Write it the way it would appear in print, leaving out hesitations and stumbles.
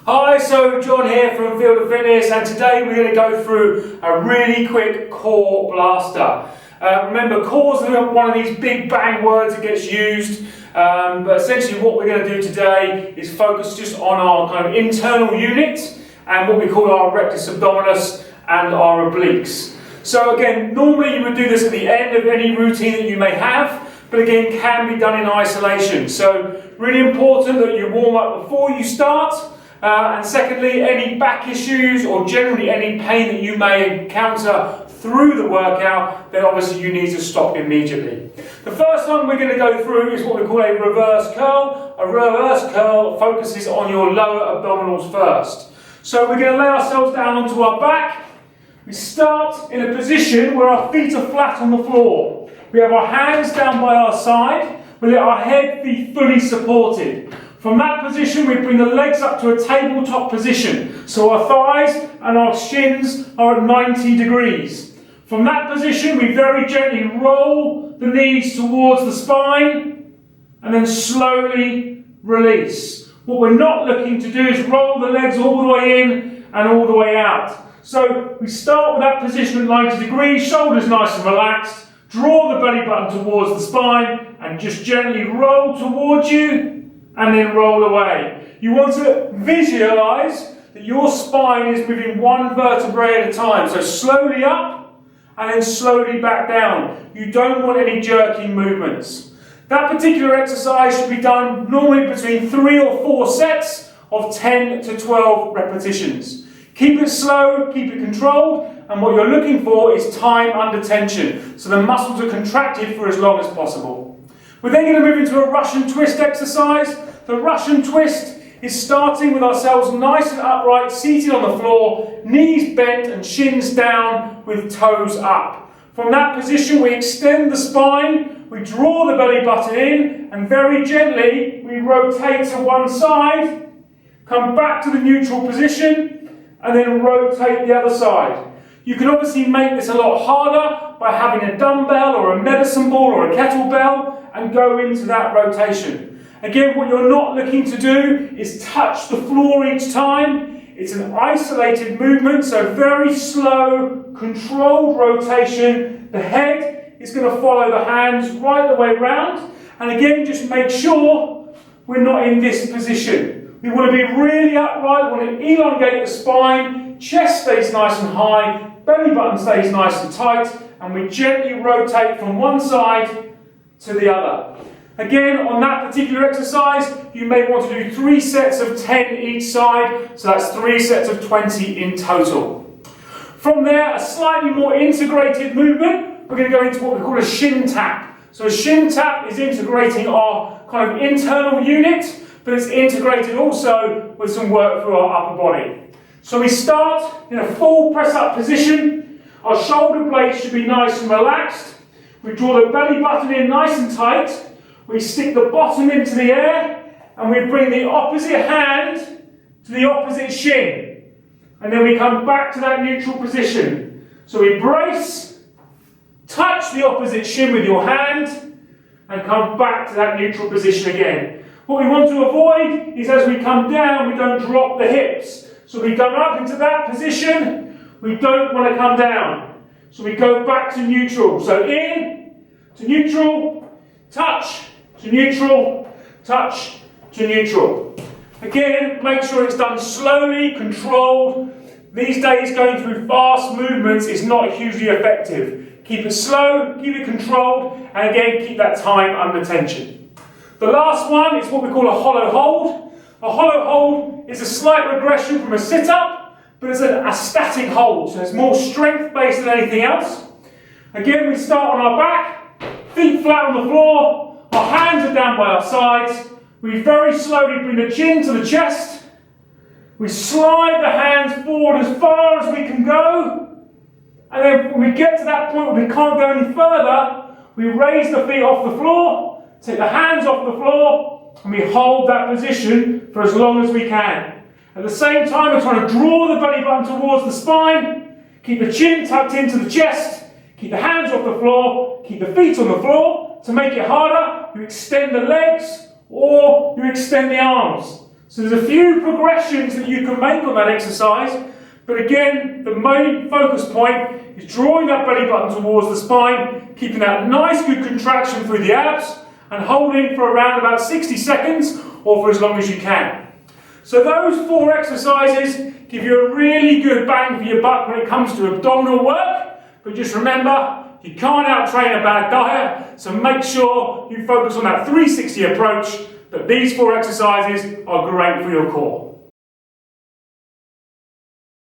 Hi, so John here from Field of Fitness, and today we're going to go through a really quick core blaster. Remember, core is one of these big bang words that gets used, but essentially what we're going to do today is focus just on our kind of internal unit and what we call our rectus abdominis and our obliques. So again, normally you would do this at the end of any routine that you may have, but again can be done in isolation. So really important that you warm up before you start. And secondly, any back issues or generally any pain that you may encounter through the workout, then obviously you need to stop immediately. The first one we're going to go through is what we call a reverse curl. A reverse curl focuses on your lower abdominals first. So we're going to lay ourselves down onto our back. We start in a position where our feet are flat on the floor. We have our hands down by our side. We let our head be fully supported. From that position, we bring the legs up to a tabletop position. So our thighs and our shins are at 90 degrees. From that position, we very gently roll the knees towards the spine and then slowly release. What we're not looking to do is roll the legs all the way in and all the way out. So we start with that position at 90 degrees, shoulders nice and relaxed, draw the belly button towards the spine and just gently roll towards you and then roll away. You want to visualize that your spine is moving one vertebrae at a time. So slowly up and then slowly back down. You don't want any jerking movements. That particular exercise should be done normally between 3 or 4 sets of 10 to 12 repetitions. Keep it slow, keep it controlled, and what you're looking for is time under tension. So the muscles are contracted for as long as possible. We're then going to move into a Russian twist exercise. The Russian twist is starting with ourselves nice and upright, seated on the floor, knees bent and shins down with toes up. From that position, we extend the spine, we draw the belly button in, and very gently we rotate to one side, come back to the neutral position, and then rotate the other side. You can obviously make this a lot harder by having a dumbbell or a medicine ball or a kettlebell and go into that rotation. Again, what you're not looking to do is touch the floor each time. It's an isolated movement, so very slow, controlled rotation. The head is going to follow the hands right the way round. And again, just make sure we're not in this position. We want to be really upright, we want to elongate the spine, chest stays nice and high, belly button stays nice and tight, and we gently rotate from one side to the other. Again, on that particular exercise, you may want to do 3 sets of 10 each side, so that's 3 sets of 20 in total. From there, a slightly more integrated movement, we're going to go into what we call a shin tap. So a shin tap is integrating our kind of internal unit, but it's integrated also with some work through our upper body. So we start in a full press-up position. Our shoulder blades should be nice and relaxed. We draw the belly button in nice and tight. We stick the bottom into the air, and we bring the opposite hand to the opposite shin. And then we come back to that neutral position. So we brace, touch the opposite shin with your hand, and come back to that neutral position again. What we want to avoid is as we come down, we don't drop the hips. So we come up into that position, we don't want to come down. So we go back to neutral. So in, to neutral, touch, to neutral, touch, to neutral. Again, make sure it's done slowly, controlled. These days going through fast movements is not hugely effective. Keep it slow, keep it controlled, and again, keep that time under tension. The last one is what we call a hollow hold. A hollow hold is a slight regression from a sit-up, but it's a static hold, so it's more strength-based than anything else. Again, we start on our back, feet flat on the floor, our hands are down by our sides. We very slowly bring the chin to the chest. We slide the hands forward as far as we can go. And then when we get to that point where we can't go any further, we raise the feet off the floor, take the hands off the floor, and we hold that position for as long as we can. At the same time, we're trying to draw the belly button towards the spine, keep the chin tucked into the chest, keep the hands off the floor, keep the feet on the floor. To make it harder, you extend the legs or you extend the arms. So there's a few progressions that you can make on that exercise, but again, the main focus point is drawing that belly button towards the spine, keeping that nice good contraction through the abs, and holding for around about 60 seconds, or for as long as you can. So those 4 exercises give you a really good bang for your buck when it comes to abdominal work, but just remember, you can't out-train a bad diet, so make sure you focus on that 360 approach, but these 4 exercises are great for your core.